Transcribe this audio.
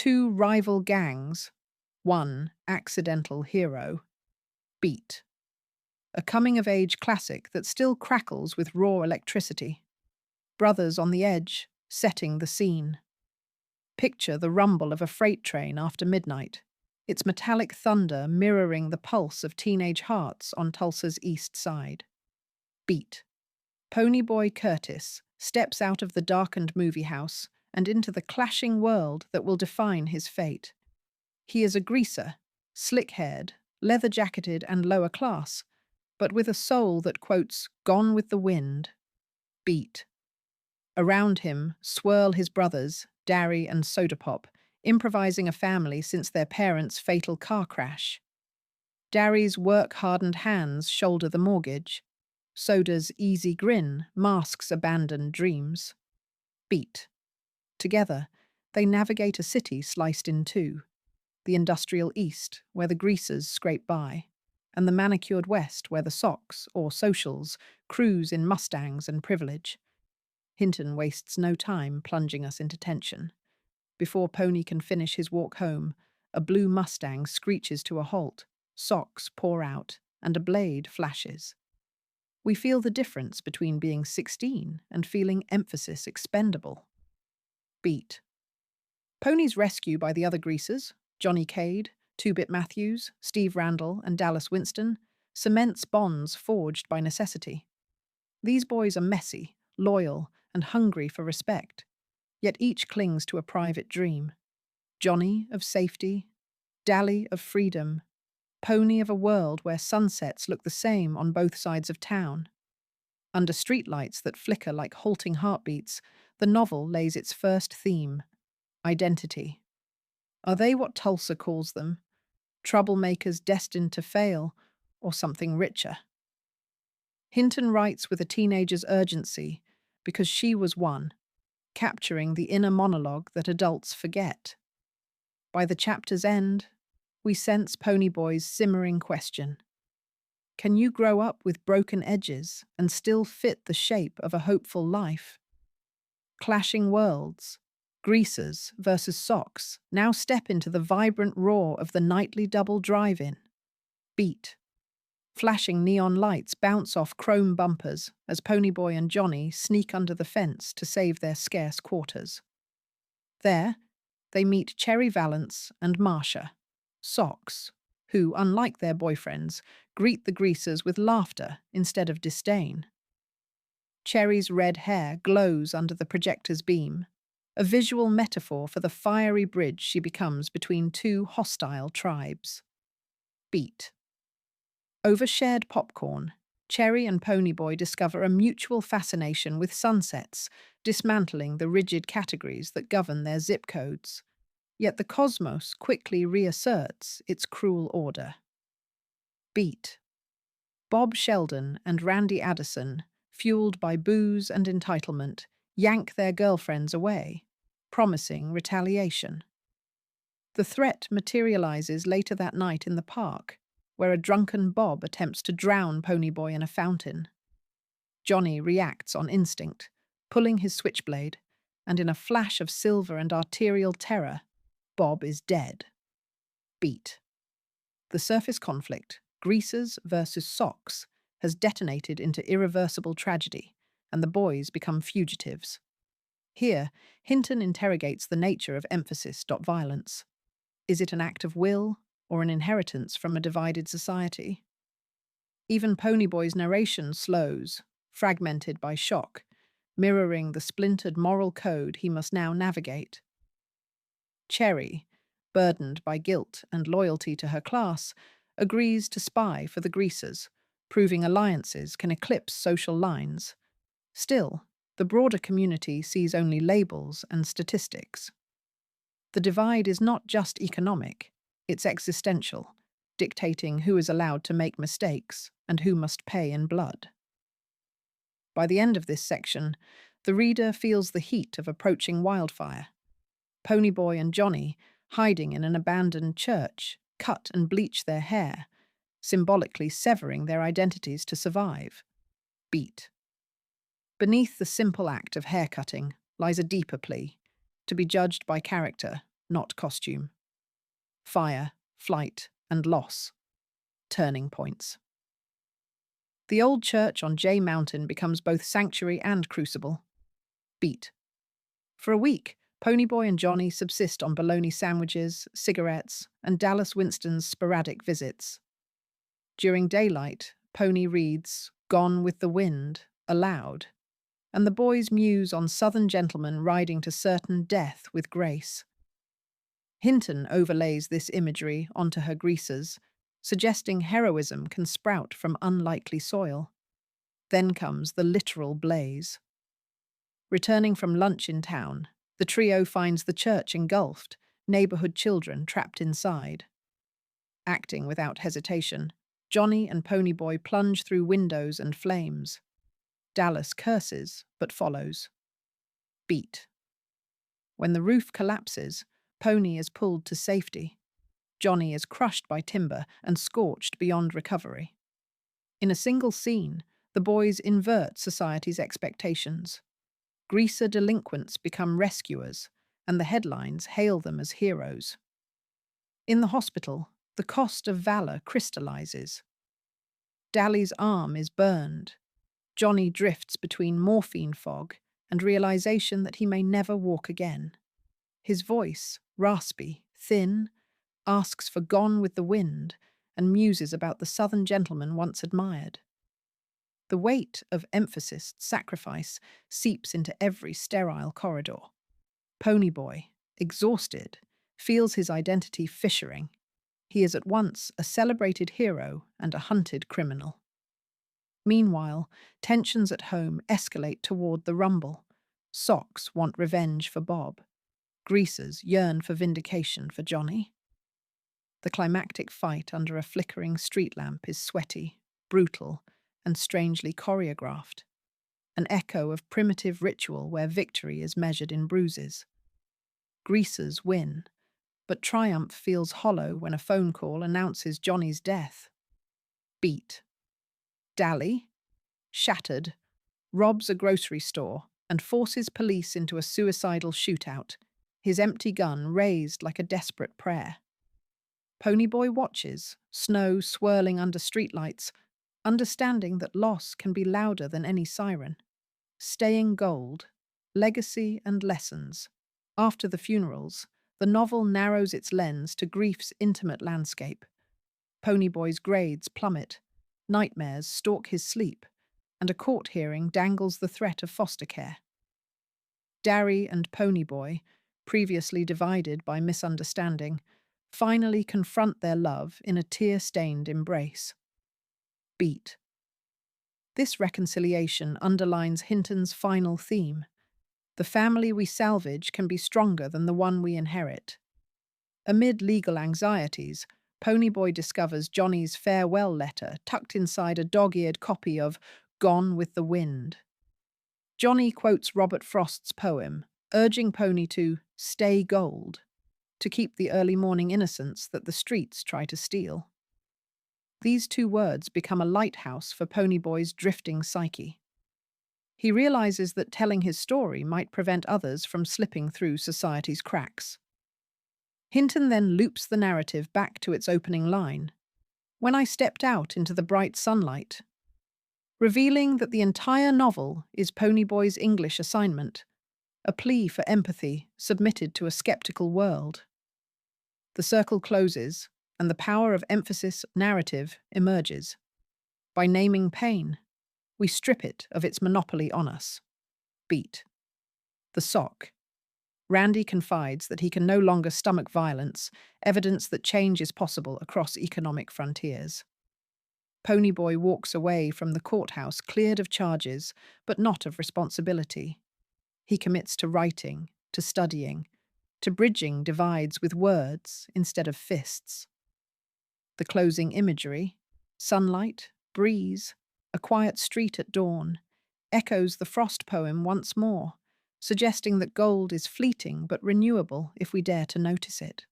two rival gangs, one accidental hero. Beat. A coming-of-age classic that still crackles with raw electricity. Brothers on the edge, setting the scene. Picture the rumble of a freight train after midnight, its metallic thunder mirroring the pulse of teenage hearts on Tulsa's east side. Beat. Ponyboy Curtis steps out of the darkened movie house and into the clashing world that will define his fate. He is a greaser, slick-haired, leather-jacketed and lower class, but with a soul that quotes, "Gone with the wind." Beat. Around him swirl his brothers, Darry and Sodapop, improvising a family since their parents' fatal car crash. Darry's work-hardened hands shoulder the mortgage. Soda's easy grin masks abandoned dreams. Beat. Together, they navigate a city sliced in two. The industrial east, where the greasers scrape by, and the manicured west, where the Socs, or socials, cruise in Mustangs and privilege. Hinton wastes no time plunging us into tension. Before Pony can finish his walk home, a blue Mustang screeches to a halt, Socs pour out, and a blade flashes. We feel the difference between being 16 and feeling emphasis expendable. Beat. Pony's rescue by the other greasers, Johnny Cade, Two-Bit Matthews, Steve Randall, and Dallas Winston, cements bonds forged by necessity. These boys are messy, loyal, and hungry for respect, yet each clings to a private dream. Johnny of safety, Dally of freedom, Pony of a world where sunsets look the same on both sides of town. Under streetlights that flicker like halting heartbeats, the novel lays its first theme: identity. Are they what Tulsa calls them? Troublemakers destined to fail, or something richer? Hinton writes with a teenager's urgency because she was one, capturing the inner monologue that adults forget. By the chapter's end, we sense Ponyboy's simmering question. Can you grow up with broken edges and still fit the shape of a hopeful life? Clashing worlds, greasers versus Socs, now step into the vibrant roar of the nightly double drive-in. Beat. Flashing neon lights bounce off chrome bumpers as Ponyboy and Johnny sneak under the fence to save their scarce quarters. There, they meet Cherry Valance and Marcia, Socs, who, unlike their boyfriends, greet the greasers with laughter instead of disdain. Cherry's red hair glows under the projector's beam, a visual metaphor for the fiery bridge she becomes between two hostile tribes. Beat. Over shared popcorn, Cherry and Ponyboy discover a mutual fascination with sunsets, dismantling the rigid categories that govern their zip codes. Yet the cosmos quickly reasserts its cruel order. Beat. Bob Sheldon and Randy Addison, fueled by booze and entitlement, yank their girlfriends away, promising retaliation. The threat materializes later that night in the park, where a drunken Bob attempts to drown Ponyboy in a fountain. Johnny reacts on instinct, pulling his switchblade, and in a flash of silver and arterial terror, Bob is dead. Beat. The surface conflict, greasers versus Socs, has detonated into irreversible tragedy, and the boys become fugitives. Here, Hinton interrogates the nature of emphasis.violence. Is it an act of will, or an inheritance from a divided society? Even Ponyboy's narration slows, fragmented by shock, mirroring the splintered moral code he must now navigate. Cherry, burdened by guilt and loyalty to her class, agrees to spy for the greasers, proving alliances can eclipse social lines. Still, the broader community sees only labels and statistics. The divide is not just economic, it's existential, dictating who is allowed to make mistakes and who must pay in blood. By the end of this section, the reader feels the heat of approaching wildfire. Ponyboy and Johnny, hiding in an abandoned church, cut and bleach their hair, symbolically severing their identities to survive. Beat. Beneath the simple act of haircutting lies a deeper plea, to be judged by character, not costume. Fire, flight, and loss. Turning points. The old church on J Mountain becomes both sanctuary and crucible. Beat. For a week, Ponyboy and Johnny subsist on bologna sandwiches, cigarettes, and Dallas Winston's sporadic visits. During daylight, Pony reads Gone with the Wind aloud, and the boys muse on southern gentlemen riding to certain death with grace. Hinton overlays this imagery onto her greasers, suggesting heroism can sprout from unlikely soil. Then comes the literal blaze. Returning from lunch in town, the trio finds the church engulfed, neighborhood children trapped inside. Acting without hesitation, Johnny and Ponyboy plunge through windows and flames. Dallas curses, but follows. Beat. When the roof collapses, Pony is pulled to safety. Johnny is crushed by timber and scorched beyond recovery. In a single scene, the boys invert society's expectations. Greaser delinquents become rescuers, and the headlines hail them as heroes. In the hospital, the cost of valor crystallizes. Dally's arm is burned. Johnny drifts between morphine fog and realization that he may never walk again. His voice, raspy, thin, asks for Gone with the Wind and muses about the southern gentleman once admired. The weight of emphasis, sacrifice, seeps into every sterile corridor. Ponyboy, exhausted, feels his identity fissuring. He is at once a celebrated hero and a hunted criminal. Meanwhile, tensions at home escalate toward the rumble. Socs want revenge for Bob. Greasers yearn for vindication for Johnny. The climactic fight under a flickering street lamp is sweaty, brutal, and strangely choreographed. An echo of primitive ritual where victory is measured in bruises. Greasers win, but triumph feels hollow when a phone call announces Johnny's death. Beat. Dally, shattered, robs a grocery store and forces police into a suicidal shootout, his empty gun raised like a desperate prayer. Ponyboy watches, snow swirling under streetlights, understanding that loss can be louder than any siren. Staying gold, legacy and lessons. After the funerals, the novel narrows its lens to grief's intimate landscape. Ponyboy's grades plummet, nightmares stalk his sleep, and a court hearing dangles the threat of foster care. Darry and Ponyboy, previously divided by misunderstanding, finally confront their love in a tear-stained embrace. Beat. This reconciliation underlines Hinton's final theme. The family we salvage can be stronger than the one we inherit. Amid legal anxieties, Ponyboy discovers Johnny's farewell letter tucked inside a dog-eared copy of Gone with the Wind. Johnny quotes Robert Frost's poem, urging Pony to stay gold, to keep the early morning innocence that the streets try to steal. These two words become a lighthouse for Ponyboy's drifting psyche. He realizes that telling his story might prevent others from slipping through society's cracks. Hinton then loops the narrative back to its opening line, "When I stepped out into the bright sunlight," revealing that the entire novel is Ponyboy's English assignment, a plea for empathy submitted to a skeptical world. The circle closes, and the power of emphasis narrative emerges. By naming pain, we strip it of its monopoly on us. Beat. The sock. Randy confides that he can no longer stomach violence, evidence that change is possible across economic frontiers. Ponyboy walks away from the courthouse cleared of charges, but not of responsibility. He commits to writing, to studying, to bridging divides with words instead of fists. The closing imagery, sunlight, breeze, a quiet street at dawn, echoes the Frost poem once more, suggesting that gold is fleeting but renewable if we dare to notice it.